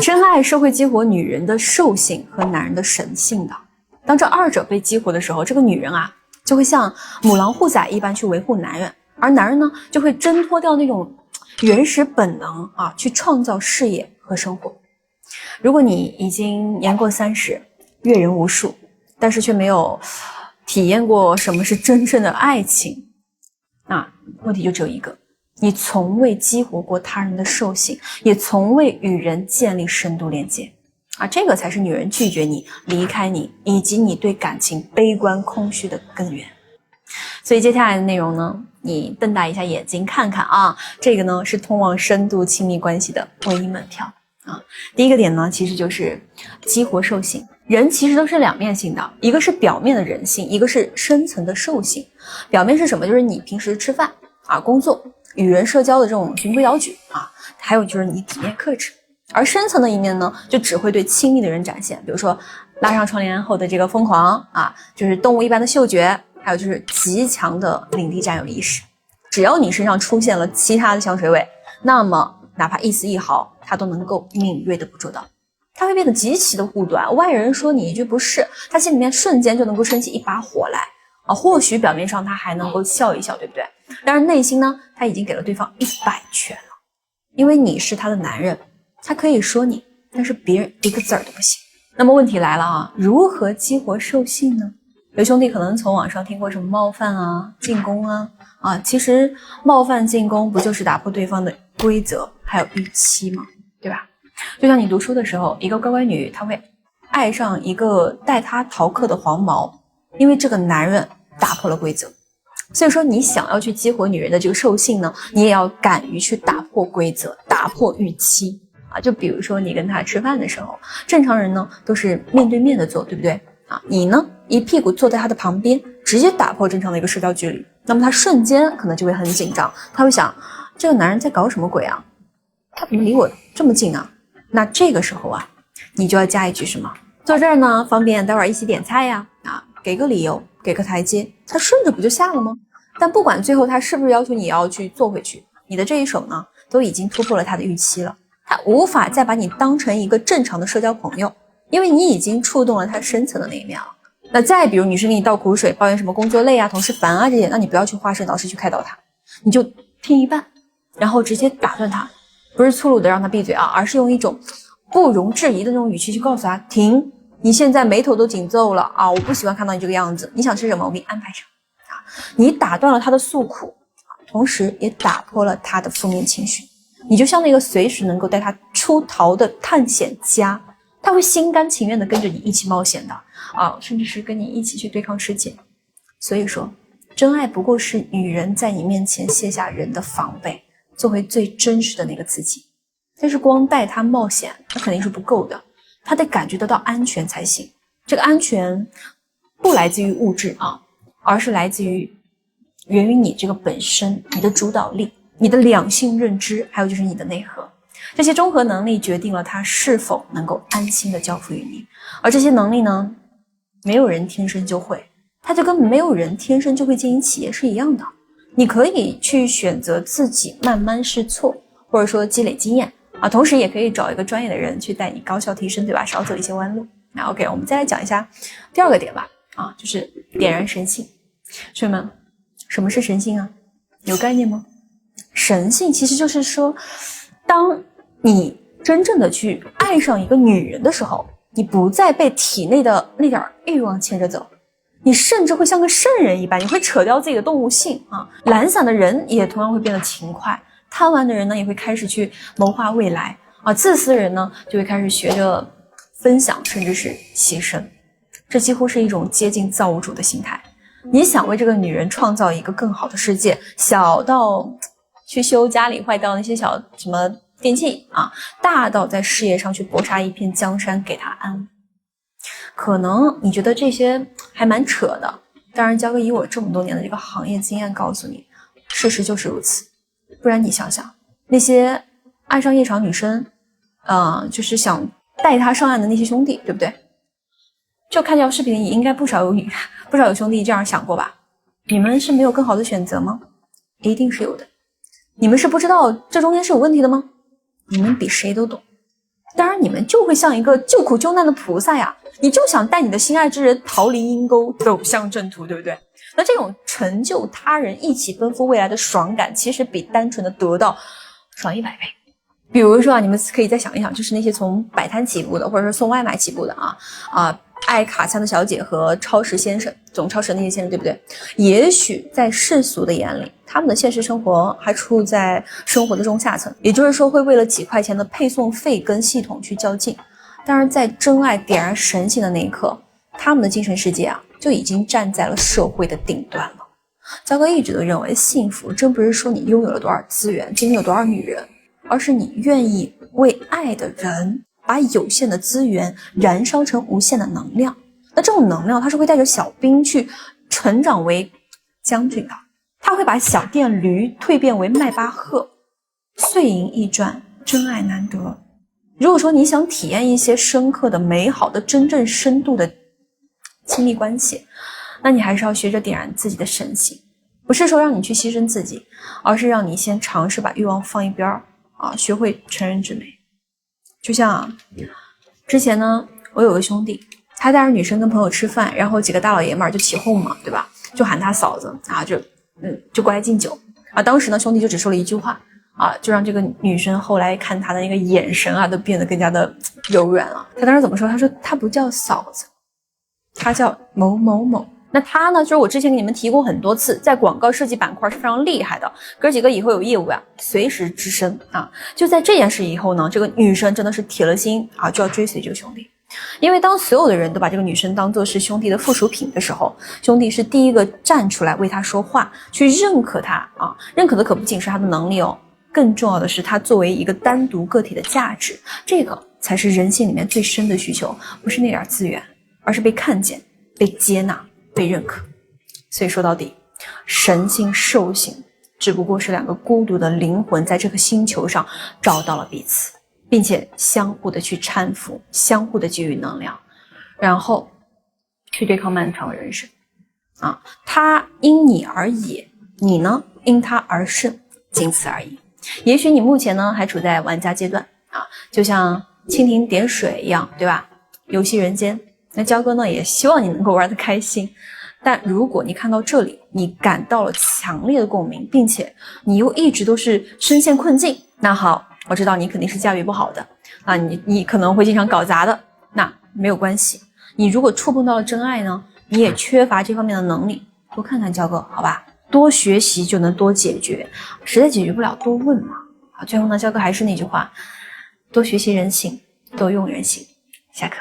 真爱是会激活女人的兽性和男人的神性的。当这二者被激活的时候，这个女人啊就会像母狼护崽一般去维护男人，而男人呢就会挣脱掉那种原始本能啊，去创造事业和生活。如果你已经年过30，阅人无数，但是却没有体验过什么是真正的爱情，那问题就只有一个，你从未激活过他人的兽性，也从未与人建立深度连接啊，这个才是女人拒绝你、离开你，以及你对感情悲观空虚的根源。所以接下来的内容呢，你瞪大一下眼睛看看啊，这个呢是通往深度亲密关系的唯一门票啊。第一个点呢，其实就是激活兽性。人其实都是两面性的，一个是表面的人性，一个是深层的兽性。表面是什么？就是你平时吃饭啊、工作、与人社交的这种循规蹈矩啊，还有就是你体面克制。而深层的一面呢，就只会对亲密的人展现，比如说拉上窗帘后的这个疯狂啊，就是动物一般的嗅觉，还有就是极强的领地占有意识。只要你身上出现了其他的香水味，那么哪怕一丝一毫，它都能够敏锐的捕捉到。他会变得极其的护短，外人说你一句不是，他心里面瞬间就能够升起一把火来啊！或许表面上他还能够笑一笑，对不对？但是内心呢，他已经给了对方100拳了，因为你是他的男人，他可以说你，但是别人一个字儿都不行。那么问题来了啊，如何激活兽性呢？有兄弟可能从网上听过什么冒犯啊、进攻啊，其实冒犯进攻不就是打破对方的规则还有预期吗？对吧？就像你读书的时候，一个乖乖女她会爱上一个带她逃课的黄毛，因为这个男人打破了规则。所以说你想要去激活女人的这个兽性呢，你也要敢于去打破规则，打破预期啊。就比如说你跟她吃饭的时候，正常人呢都是面对面的坐，对不对啊？你呢一屁股坐在她的旁边，直接打破正常的一个社交距离，那么她瞬间可能就会很紧张，她会想这个男人在搞什么鬼啊？他怎么离我这么近啊？那这个时候啊，你就要加一句什么？坐这儿呢，方便待会儿一起点菜呀，啊，给个理由，给个台阶，他顺着不就下了吗？但不管最后他是不是要求你要去坐回去，你的这一手呢，都已经突破了他的预期了，他无法再把你当成一个正常的社交朋友，因为你已经触动了他深层的那一面了。那再比如女生给你倒苦水，抱怨什么工作累啊、同事烦啊这些，那你不要去化身导师去开导他，你就听一半，然后直接打断他。不是粗鲁的让他闭嘴啊，而是用一种不容置疑的那种语气去告诉他停，你现在眉头都紧皱了啊，我不喜欢看到你这个样子，你想吃什么我给你安排上啊。你打断了他的诉苦，同时也打破了他的负面情绪，你就像那个随时能够带他出逃的探险家，他会心甘情愿的跟着你一起冒险的啊，甚至是跟你一起去对抗世界。所以说真爱不过是女人在你面前卸下人的防备，做回最真实的那个自己。但是光带他冒险那肯定是不够的，他得感觉得到安全才行。这个安全不来自于物质啊，而是来自于源于你这个本身，你的主导力，你的两性认知，还有就是你的内核。这些综合能力决定了他是否能够安心的交付于你。而这些能力呢，没有人天生就会，他就跟没有人天生就会经营企业是一样的。你可以去选择自己慢慢试错，或者说积累经验啊，同时也可以找一个专业的人去带你高效提升，对吧？少走一些弯路。那 OK， 我们再来讲一下第二个点吧，啊，就是点燃神性。兄弟们，什么是神性啊？有概念吗？神性其实就是说，当你真正的去爱上一个女人的时候，你不再被体内的那点欲望牵着走。你甚至会像个圣人一般，你会扯掉自己的动物性啊！懒散的人也同样会变得勤快，贪玩的人呢也会开始去谋划未来啊！自私的人呢就会开始学着分享，甚至是牺牲。这几乎是一种接近造物主的心态。你想为这个女人创造一个更好的世界，小到去修家里坏掉那些小什么电器啊，大到在事业上去搏杀一片江山给她安稳。可能你觉得这些还蛮扯的，当然交给以我这么多年的这个行业经验告诉你，事实就是如此。不然你想想，那些爱上夜场女生就是想带她上岸的那些兄弟，对不对？就看这条视频里应该不少有兄弟这样想过吧？你们是没有更好的选择吗？一定是有的。你们是不知道这中间是有问题的吗？你们比谁都懂。当然你们就会像一个救苦救难的菩萨呀，你就想带你的心爱之人逃离阴沟，走向正途，对不对？那这种成就他人一起奔赴未来的爽感，其实比单纯的得到爽100倍。比如说啊，你们可以再想一想，就是那些从摆摊起步的，或者是送外卖起步的爱卡箱的小姐和超市先生，总超市那些先生，对不对？也许在世俗的眼里，他们的现实生活还处在生活的中下层，也就是说会为了几块钱的配送费跟系统去较劲。但是在真爱点燃神性的那一刻，他们的精神世界就已经站在了社会的顶端了。焦哥一直都认为，幸福真不是说你拥有了多少资源，今天有多少女人，而是你愿意为爱的人把有限的资源燃烧成无限的能量。那这种能量它是会带着小兵去成长为将军的，他会把小电驴蜕变为迈巴赫，碎银易赚，真爱难得。如果说你想体验一些深刻的、美好的、真正深度的亲密关系，那你还是要学着点燃自己的神性，不是说让你去牺牲自己，而是让你先尝试把欲望放一边学会成人之美。就像之前呢，我有个兄弟，他带着女生跟朋友吃饭，然后几个大老爷们就起哄嘛，对吧？就喊他嫂子就过来敬酒当时呢，兄弟就只说了一句话就让这个女生后来看他的那个眼神都变得更加的柔软了。他当时怎么说？他说他不叫嫂子，他叫某某某。那他呢，就是我之前给你们提过很多次，在广告设计板块是非常厉害的，哥几个以后有业务随时吱声就在这件事以后呢，这个女生真的是铁了心就要追随这个兄弟。因为当所有的人都把这个女生当作是兄弟的附属品的时候，兄弟是第一个站出来为她说话，去认可她认可的可不仅是她的能力更重要的是她作为一个单独个体的价值，这个才是人性里面最深的需求，不是那点资源，而是被看见、被接纳、被认可。所以说到底，神性兽性只不过是两个孤独的灵魂在这个星球上找到了彼此，并且相互的去搀扶，相互的给予能量，然后去对抗漫长的人生他因你而野，你呢因他而生，仅此而已。也许你目前呢还处在玩家阶段就像蜻蜓点水一样，对吧？游戏人间。那焦哥呢也希望你能够玩得开心，但如果你看到这里，你感到了强烈的共鸣，并且你又一直都是深陷困境，那好，我知道你肯定是驾驭不好的你可能会经常搞砸的，那没有关系。你如果触碰到了真爱呢，你也缺乏这方面的能力，多看看焦哥，好吧？多学习就能多解决，实在解决不了多问最后呢，焦哥还是那句话，多学习人性，多用人性。下课。